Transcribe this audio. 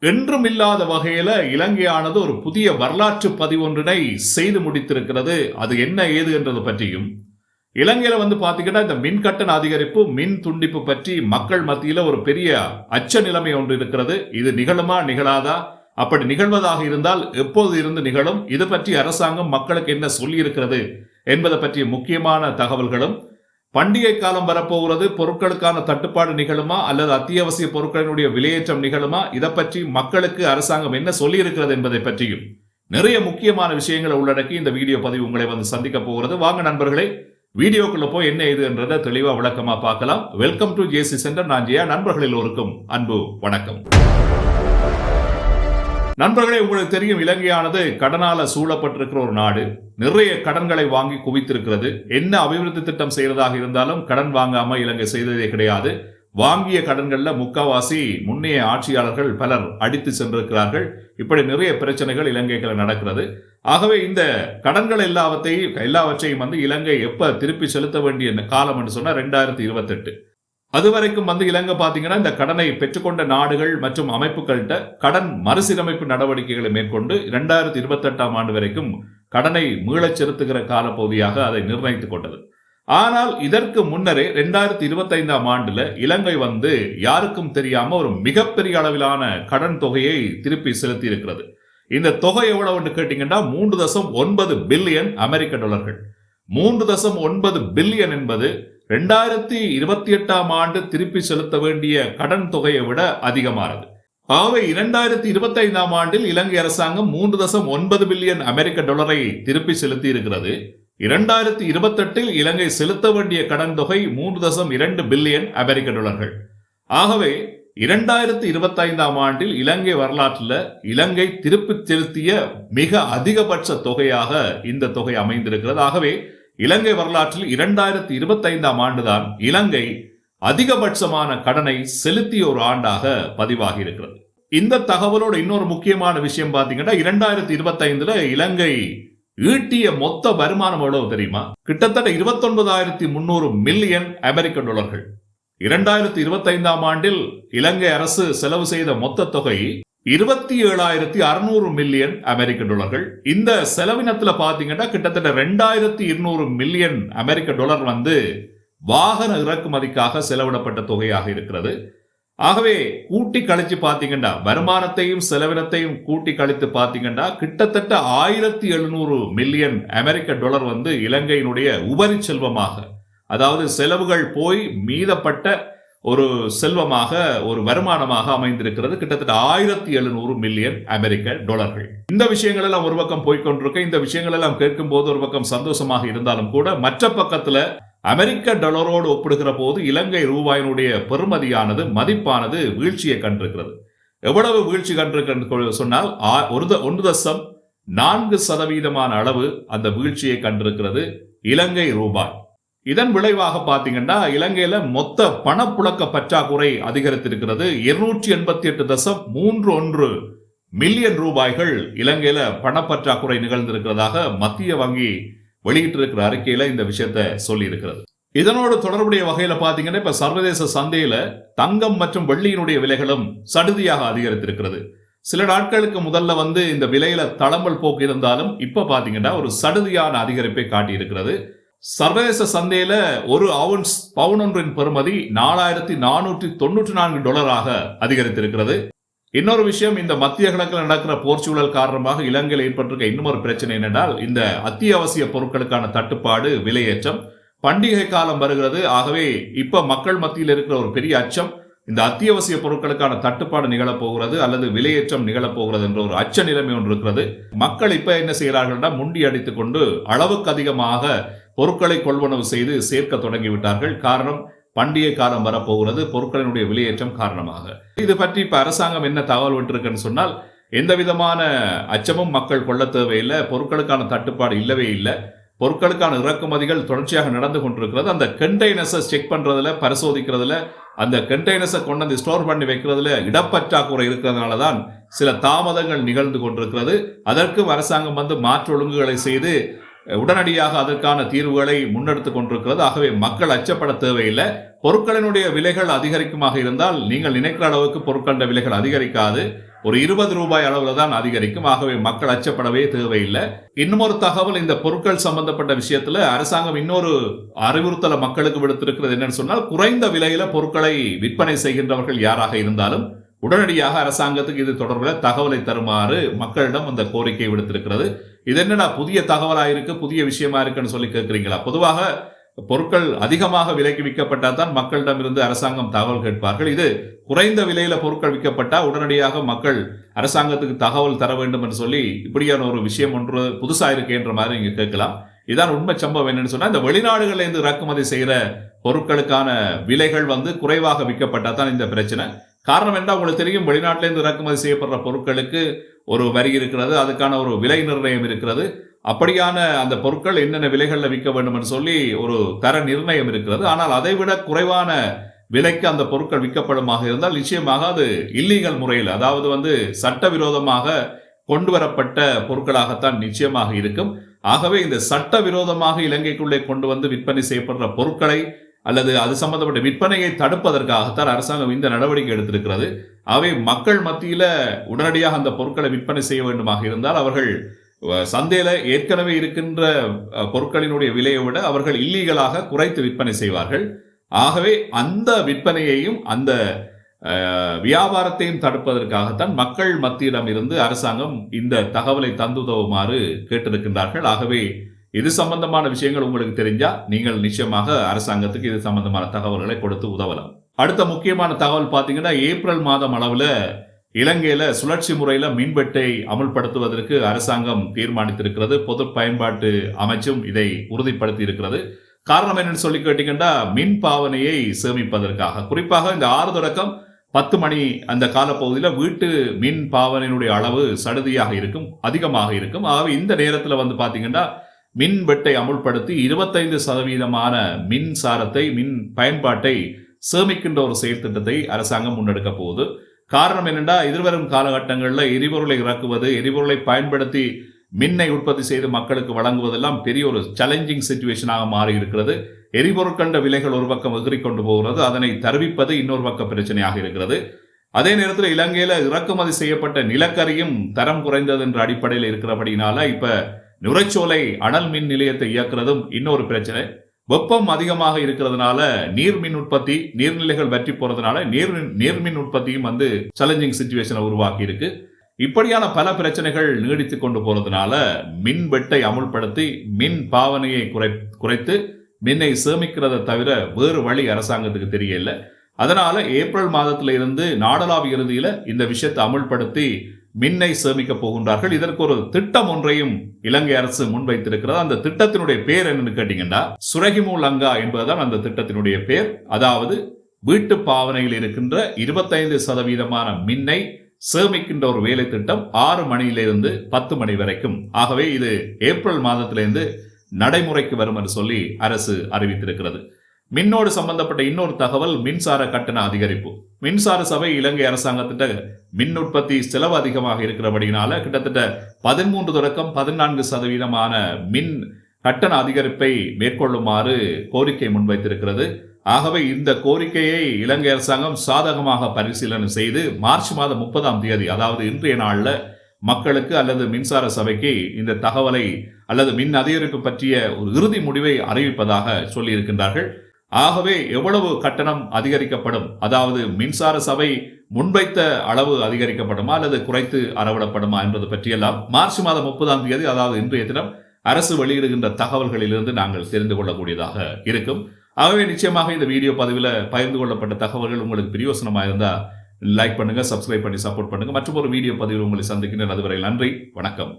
என்றும் இல்லாத வகையில இலங்கையானது ஒரு புதிய வரலாற்று பதிவொன்றினை செய்து முடித்திருக்கிறது. அது என்ன ஏது என்றது பற்றியும், இலங்கையில பாத்தீங்கன்னா இந்த மின் கட்டண அதிகரிப்பு, மின் துண்டிப்பு பற்றி மக்கள் மத்தியில ஒரு பெரிய அச்ச நிலைமை ஒன்று இருக்கிறது. இது நிகழுமா நிகழாதா, அப்படி நிகழ்வதாக இருந்தால் எப்போது இருந்து நிகழும், இது பற்றி அரசாங்கம் மக்களுக்கு என்ன சொல்லி இருக்கிறது என்பதை பற்றிய முக்கியமான தகவல்களும், பண்டிகை காலம் வரப்போகிறது, பொருட்களுக்கான தட்டுப்பாடு நிகழுமா அல்லது அத்தியாவசிய பொருட்களினுடைய விலையேற்றம் நிகழுமா, இதை பற்றி மக்களுக்கு அரசாங்கம் என்ன சொல்லி இருக்கிறது என்பதை பற்றியும் நிறைய முக்கியமான விஷயங்களை உள்ளடக்கி இந்த வீடியோ பதிவு உங்களை சந்திக்க போகிறது. வாங்க நண்பர்களே, வீடியோக்குள்ள போய் என்ன இது என்றதை தெளிவா விளக்கமா பார்க்கலாம். Welcome to JC Centre. நான் ஜெயா. நண்பர்கள் எல்லோருக்கும் அன்பு வணக்கம். நண்பர்களே, உங்களுக்கு தெரியும், இலங்கையானது கடனால சூழப்பட்டிருக்கிற ஒரு நாடு. நிறைய கடன்களை வாங்கி குவித்திருக்கிறது. என்ன அபிவிருத்தி திட்டம் செய்யறதாக இருந்தாலும் கடன் வாங்காம இலங்கை செய்ததே கிடையாது. வாங்கிய கடன்கள்ல முக்காவாசி முன்னைய ஆட்சியாளர்கள் பலர் அடித்து சென்றிருக்கிறார்கள். இப்படி நிறைய பிரச்சனைகள் இலங்கைக்குள்ள நடக்கிறது. ஆகவே இந்த கடன்கள் எல்லாவற்றையும் இலங்கை எப்ப திருப்பி செலுத்த வேண்டிய காலம் என்று சொன்னா 2028. அதுவரைக்கும் இலங்கை பாத்தீங்கன்னா இந்த கடனை பெற்றுக்கொண்ட நாடுகள் மற்றும் அமைப்புகள்கிட்ட கடன் மறுசீரமைப்பு நடவடிக்கைகளை மேற்கொண்டு 2028 ஆண்டு வரைக்கும் கடனை மீளச் செலுத்துகிற காலப்பகுதியாக அதை நிர்ணயித்துக் கொண்டது. ஆனால் இதற்கு முன்னரே 2025 ஆண்டுல இலங்கை யாருக்கும் தெரியாம ஒரு மிகப்பெரிய அளவிலான கடன் தொகையை திருப்பி செலுத்தி இருக்கிறது. இந்த தொகை எவ்வளவு கேட்டீங்கன்னா 3.9 பில்லியன் அமெரிக்க டாலர்கள். 3.9 பில்லியன் என்பது 2028 ஆண்டு திருப்பி செலுத்த வேண்டிய கடன் தொகையை விட அதிகமானது. ஆகவே 2025 ஆண்டில் இலங்கை அரசாங்கம் 3.9 பில்லியன் அமெரிக்க டாலரை திருப்பி செலுத்தி இருக்கிறது. 2028 இலங்கை செலுத்த வேண்டிய கடன் தொகை 3.2 பில்லியன் அமெரிக்க டாலர்கள். ஆகவே 2025 ஆண்டில் இலங்கை வரலாற்றில் இலங்கை திருப்பி செலுத்திய மிக அதிகபட்ச தொகையாக இந்த தொகை அமைந்திருக்கிறது. ஆகவே இலங்கை வரலாற்றில் 2025 ஆண்டுதான் இலங்கை அதிகபட்சமான கடனை செலுத்திய ஒரு ஆண்டாக பதிவாகி இருக்கிறது. இந்த தகவலோட இன்னொரு முக்கியமான விஷயம் பாத்தீங்கன்னா, 2025 இலங்கை ஈட்டிய மொத்த வருமானம் எவ்வளவு தெரியுமா? கிட்டத்தட்ட 29,300 மில்லியன் அமெரிக்க டாலர்கள். 2025 ஆண்டில் இலங்கை அரசு செலவு செய்த மொத்த தொகை 27,600 மில்லியன் அமெரிக்க டாலர்கள். இந்த செலவினத்துல பாத்தீங்கன்னா கிட்டத்தட்ட 2,200 மில்லியன் அமெரிக்க டாலர் வாகன இறக்குமதிக்காக செலவிடப்பட்ட தொகையாக இருக்கிறது. ஆகவே கூட்டி கழிச்சு பாத்தீங்கன்னா, வருமானத்தையும் செலவினத்தையும் கூட்டி கழித்து பாத்தீங்கன்னா கிட்டத்தட்ட 1,700 மில்லியன் அமெரிக்க டாலர் இலங்கையினுடைய உபரி செல்வமாக, அதாவது செலவுகள் போய் மீதப்பட்ட ஒரு செல்வமாக, ஒரு வருமானமாக அமைந்திருக்கிறது. கிட்டத்தட்ட 1,700 மில்லியன் அமெரிக்க டாலர்கள். இந்த விஷயங்கள் எல்லாம் ஒரு பக்கம் போய்கொண்டிருக்க, இந்த விஷயங்கள் எல்லாம் கேட்கும் போது ஒரு பக்கம் சந்தோஷமாக இருந்தாலும் கூட, மற்ற பக்கத்துல அமெரிக்க டாலரோடு ஒப்பிடுகிற போது இலங்கை ரூபாயினுடைய பெறுமதியானது, மதிப்பானது வீழ்ச்சியை கண்டிருக்கிறது. எவ்வளவு வீழ்ச்சி கண்டிருக்கிறது சொன்னால் 1.4% அளவு அந்த வீழ்ச்சியை கண்டிருக்கிறது இலங்கை ரூபாய். இதன் விளைவாக பாத்தீங்கன்னா இலங்கையில மொத்த பணப்புழக்க பற்றாக்குறை அதிகரித்திருக்கிறது. 288.31 மில்லியன் ரூபாய்கள் இலங்கையில பணப்பற்றாக்குறை நிகழ்ந்திருக்கிறதாக மத்திய வங்கி வெளியிட்டிருக்கிற அறிக்கையில இந்த விஷயத்தை சொல்லி இருக்கிறது. இதனோடு தொடர்புடைய வகையில பாத்தீங்கன்னா இப்ப சர்வதேச சந்தையில தங்கம் மற்றும் வெள்ளியினுடைய விலைகளும் சடுதியாக அதிகரித்திருக்கிறது. சில நாட்களுக்கு முதல்ல இந்த விலையில தளம்பல் போக்கு இருந்தாலும் இப்ப பாத்தீங்கன்னா ஒரு சடுதியான அதிகரிப்பை காட்டியிருக்கிறது. சர்வதேச சந்தையில ஒரு அவுன்ஸ் பவுன் ஒன்றின் பெறுமதி 4,494 டாலராக அதிகரித்திருக்கிறது. இன்னொரு விஷயம், இந்த மத்திய கிழக்கில் நடக்கிற போர்ச்சூழல் காரணமாக இலங்கையில் ஏற்பட்டிருக்க இன்னொரு பிரச்சனை என்னென்றால் இந்த அத்தியாவசிய பொருட்களுக்கான தட்டுப்பாடு, விலையேற்றம். பண்டிகை காலம் வருகிறது. ஆகவே இப்ப மக்கள் மத்தியில் இருக்கிற ஒரு பெரிய அச்சம், இந்த அத்தியாவசிய பொருட்களுக்கான தட்டுப்பாடு நிகழப்போகிறது அல்லது விலையேற்றம் நிகழப்போகிறது என்ற ஒரு அச்ச நிலைமை ஒன்று இருக்கிறது. மக்கள் இப்ப என்ன செய்கிறார்கள், முண்டி அடித்துக் கொண்டு அளவுக்கு அதிகமாக பொருட்களை கொள்வனவு செய்து சேர்க்க தொடங்கிவிட்டார்கள். காரணம், பண்டிகை காலம் வரப்போகிறது, பொருட்களினுடைய விலையேற்றம் காரணமாக. இது பற்றி இப்ப அரசாங்கம் என்ன தகவல் விட்டிருக்குன்னு சொன்னால், எந்த விதமான அச்சமும் மக்கள் கொள்ள தேவையில்லை, பொருட்களுக்கான தட்டுப்பாடு இல்லவே இல்லை, பொருட்களுக்கான இறக்குமதிகள் தொடர்ச்சியாக நடந்து கொண்டிருக்கிறது. அந்த கண்டெய்னர்ஸை செக் பண்றதுல, பரிசோதிக்கிறதுல, அந்த கண்டெய்னர்ஸை கொண்டு ஸ்டோர் பண்ணி வைக்கிறதுல இடப்பற்றாக்குறை இருக்கிறதுனால தான் சில தாமதங்கள் நிகழ்ந்து கொண்டிருக்கிறது. அதற்கும் அரசாங்கம் மாற்று ஒழுங்குகளை செய்து உடனடியாக அதற்கான தீர்வுகளை முன்னெடுத்துக் கொண்டிருக்கிறது. ஆகவே மக்கள் அச்சப்பட தேவையில்லை. பொருட்களினுடைய விலைகள் அதிகரிக்குமாக இருந்தால் நீங்கள் நினைக்கிற அளவுக்கு பொருட்களின் விலைகள் அதிகரிக்காது. ஒரு 20 ரூபாய் அளவுல தான் அதிகரிக்கும். ஆகவே மக்கள் அச்சப்படவே தேவையில்லை. இன்னும் ஒரு தகவல், இந்த பொருட்கள் சம்பந்தப்பட்ட விஷயத்துல அரசாங்கம் இன்னொரு அறிவுறுத்தலை மக்களுக்கு விடுத்திருக்கிறது. என்னன்னு சொன்னால், குறைந்த விலையில பொருட்களை விற்பனை செய்கின்றவர்கள் யாராக இருந்தாலும் உடனடியாக அரசாங்கத்துக்கு இது தொடர்பில் தகவலை தருமாறு மக்களிடம் அந்த கோரிக்கை விடுத்திருக்கிறது. இது என்னடா புதிய தகவலா இருக்கு, புதிய விஷயமா இருக்குன்னு சொல்லி கேட்கிறீங்களா? பொதுவாக பொருட்கள் அதிகமாக விலைக்கு விற்கப்பட்டால் தான் மக்களிடம் இருந்து அரசாங்கம் தகவல் கேட்பார்கள். இது குறைந்த விலையில பொருட்கள் விற்கப்பட்டா உடனடியாக மக்கள் அரசாங்கத்துக்கு தகவல் தர வேண்டும் என்று சொல்லி இப்படியான ஒரு விஷயம் ஒன்று புதுசா இருக்கேன்ற மாதிரி நீங்க கேட்கலாம். இதான் உண்மை சம்பவம். என்னன்னு சொன்னா, இந்த வெளிநாடுகளில் இருந்து இறக்குமதி செய்யற பொருட்களுக்கான விலைகள் குறைவாக விற்கப்பட்டா தான் இந்த பிரச்சனை. காரணம் என்ன உங்களுக்கு தெரியும், வெளிநாட்டிலிருந்து இறக்குமதி செய்யப்படுற பொருட்களுக்கு ஒரு வரி இருக்கிறது, அதுக்கான ஒரு விலை நிர்ணயம் இருக்கிறது. அப்படியான அந்த பொருட்கள் என்னென்ன விலைகளில் விற்க வேண்டும் என்று சொல்லி ஒரு தர நிர்ணயம் இருக்கிறது. ஆனால் அதை விட குறைவான விலைக்கு அந்த பொருட்கள் விற்கப்படுமாக இருந்தால் நிச்சயமாக அது இல்லீகல் முறையில், அதாவது சட்டவிரோதமாக கொண்டு வரப்பட்ட பொருட்களாகத்தான் நிச்சயமாக இருக்கும். ஆகவே இந்த சட்டவிரோதமாக இலங்கைக்குள்ளே கொண்டு வந்து விற்பனை செய்யப்படுற பொருட்களை அல்லது அது சம்பந்தப்பட்ட விற்பனையை தடுப்பதற்காகத்தான் அரசாங்கம் இந்த நடவடிக்கை எடுத்திருக்கிறது. அவை மக்கள் மத்தியில உடனடியாக அந்த பொருட்களை விற்பனை செய்ய வேண்டுமாக இருந்தால் அவர்கள் சந்தையில ஏற்கனவே இருக்கின்ற பொருட்களினுடைய விலையை விட அவர்கள் இல்லீகலாக குறைத்து விற்பனை செய்வார்கள். ஆகவே அந்த விற்பனையையும் அந்த வியாபாரத்தையும் தடுப்பதற்காகத்தான் மக்கள் மத்தியிடம் இருந்து அரசாங்கம் இந்த தகவலை தந்துதவுமாறு கேட்டிருக்கின்றார்கள். ஆகவே இது சம்பந்தமான விஷயங்கள் உங்களுக்கு தெரிஞ்சா நீங்கள் நிச்சயமாக அரசாங்கத்துக்கு இது சம்பந்தமான தகவல்களை கொடுத்து உதவலாம். அடுத்த முக்கியமான தகவல் பாத்தீங்கன்னா, ஏப்ரல் மாதம் அளவுல இலங்கையில சுழற்சி முறையில மின்வெட்டை அமுல்படுத்துவதற்கு அரசாங்கம் தீர்மானித்திருக்கிறது. பொது பயன்பாட்டு அமைச்சும் இதை உறுதிப்படுத்தி இருக்கிறது. காரணம் என்னன்னு சொல்லி கேட்டீங்கன்னா, மின் பாவனையை சேமிப்பதற்காக, குறிப்பாக இந்த 6 தொடக்கம் 10 மணி அந்த காலப்பகுதியில் வீட்டு மின் பாவனையினுடைய அளவு சடுதியாக இருக்கும், அதிகமாக இருக்கும். ஆகவே இந்த நேரத்தில் பாத்தீங்கன்னா மின் வெட்டை அமுல்படுத்தி 25% மின்சாரத்தை, மின் பயன்பாட்டை சேமிக்கின்ற ஒரு செயல் திட்டத்தை அரசாங்கம் முன்னெடுக்க போகுது. காரணம் என்னென்னா, எதிர்வரும் காலகட்டங்களில் எரிபொருளை இறக்குவது, எரிபொருளை பயன்படுத்தி மின்னை உற்பத்தி செய்து மக்களுக்கு வழங்குவதெல்லாம் பெரிய ஒரு சேலஞ்சிங் சிச்சுவேஷனாக மாறி இருக்கிறது. எரிபொருட்கள விலைகள் ஒரு பக்கம் எகிறிக்கொண்டு போகிறது, அதனை தருவிப்பது இன்னொரு பக்கம் பிரச்சனையாக இருக்கிறது. அதே நேரத்தில் இலங்கையில இறக்குமதி செய்யப்பட்ட நிலக்கரியும் தரம் குறைந்தது என்ற அடிப்படையில் இருக்கிறபடினால இப்ப நுரைச்சோலை அனல் மின் நிலையத்தை இயக்குறதும் இன்னொரு பிரச்சனை. வெப்பம் அதிகமாக இருக்கிறதுனால நீர் மின் உற்பத்தி, நீர்நிலைகள் வற்றி போறதுனால நீர்மின் உற்பத்தியும் சேலஞ்சிங் சிச்சுவேஷனை உருவாக்கி இருக்கு. இப்படியான பல பிரச்சனைகள் நீடித்து கொண்டு போறதுனால மின் வெட்டை அமுல்படுத்தி மின் பாவனையை குறைத்து மின்னை சேமிக்கிறத தவிர வேறு வழி அரசாங்கத்துக்கு தெரியல. அதனால ஏப்ரல் மாதத்தில இருந்து நாடளாவிய இறுதியில இந்த விஷயத்தை அமுல்படுத்தி மின்னை சேமிக்க போகின்றார்கள். இதற்கு ஒரு திட்டம் ஒன்றையும் இலங்கை அரசு முன்வைத்திருக்கிறது. அந்த திட்டத்தினுடைய பேர் என்னன்னு கேட்டீங்கன்னா, சுரகிமு லங்கா என்பதுதான் அந்த திட்டத்தினுடைய பேர். அதாவது வீட்டு பாவனையில் இருக்கின்ற 25% மின்னை சேமிக்கின்ற ஒரு வேலை திட்டம் 6 மணியிலிருந்து 10 மணி வரைக்கும். ஆகவே இது ஏப்ரல் மாதத்திலிருந்து நடைமுறைக்கு வரும் என்று சொல்லி அரசு அறிவித்திருக்கிறது. மின்னோடு சம்பந்தப்பட்ட இன்னொரு தகவல், மின்சார கட்டண அதிகரிப்பு. மின்சார சபை இலங்கை அரசாங்கத்திட்ட மின் உற்பத்தி செலவு அதிகமாக இருக்கிறபடினால கிட்டத்தட்ட 13 தொடக்கம் 14% மின் கட்டண அதிகரிப்பை மேற்கொள்ளுமாறு கோரிக்கை முன்வைத்திருக்கிறது. ஆகவே இந்த கோரிக்கையை இலங்கை அரசாங்கம் சாதகமாக பரிசீலனை செய்து மார்ச் மாதம் 30ஆம் தேதி, அதாவது இன்றைய நாளில் மக்களுக்கு அல்லது மின்சார சபைக்கு இந்த தகவலை அல்லது மின் அதிகரிப்பு பற்றிய ஒரு இறுதி முடிவை அறிவிப்பதாக சொல்லி இருக்கின்றார்கள். ஆகவே எவ்வளவு கட்டணம் அதிகரிக்கப்படும், அதாவது மின்சார சபை முன்வைத்த அளவு அதிகரிக்கப்படுமா அல்லது குறைத்து அறவிடப்படுமா என்பது பற்றியெல்லாம் மார்ச் மாதம் 30ஆம் தேதி, அதாவது இன்றைய தினம் அரசு வெளியிடுகின்ற தகவல்களிலிருந்து நாங்கள் தெரிந்து கொள்ளக்கூடியதாக இருக்கும். ஆகவே நிச்சயமாக இந்த வீடியோ பதிவில் பகிர்ந்து கொள்ளப்பட்ட தகவல்கள் உங்களுக்கு பிரயோசனமாக இருந்தால் லைக் பண்ணுங்க, சப்ஸ்கிரைப் பண்ணி சப்போர்ட் பண்ணுங்க. மற்றும் ஒரு வீடியோ பதிவில் உங்களை சந்திக்கின்றேன். அதுவரை நன்றி, வணக்கம்.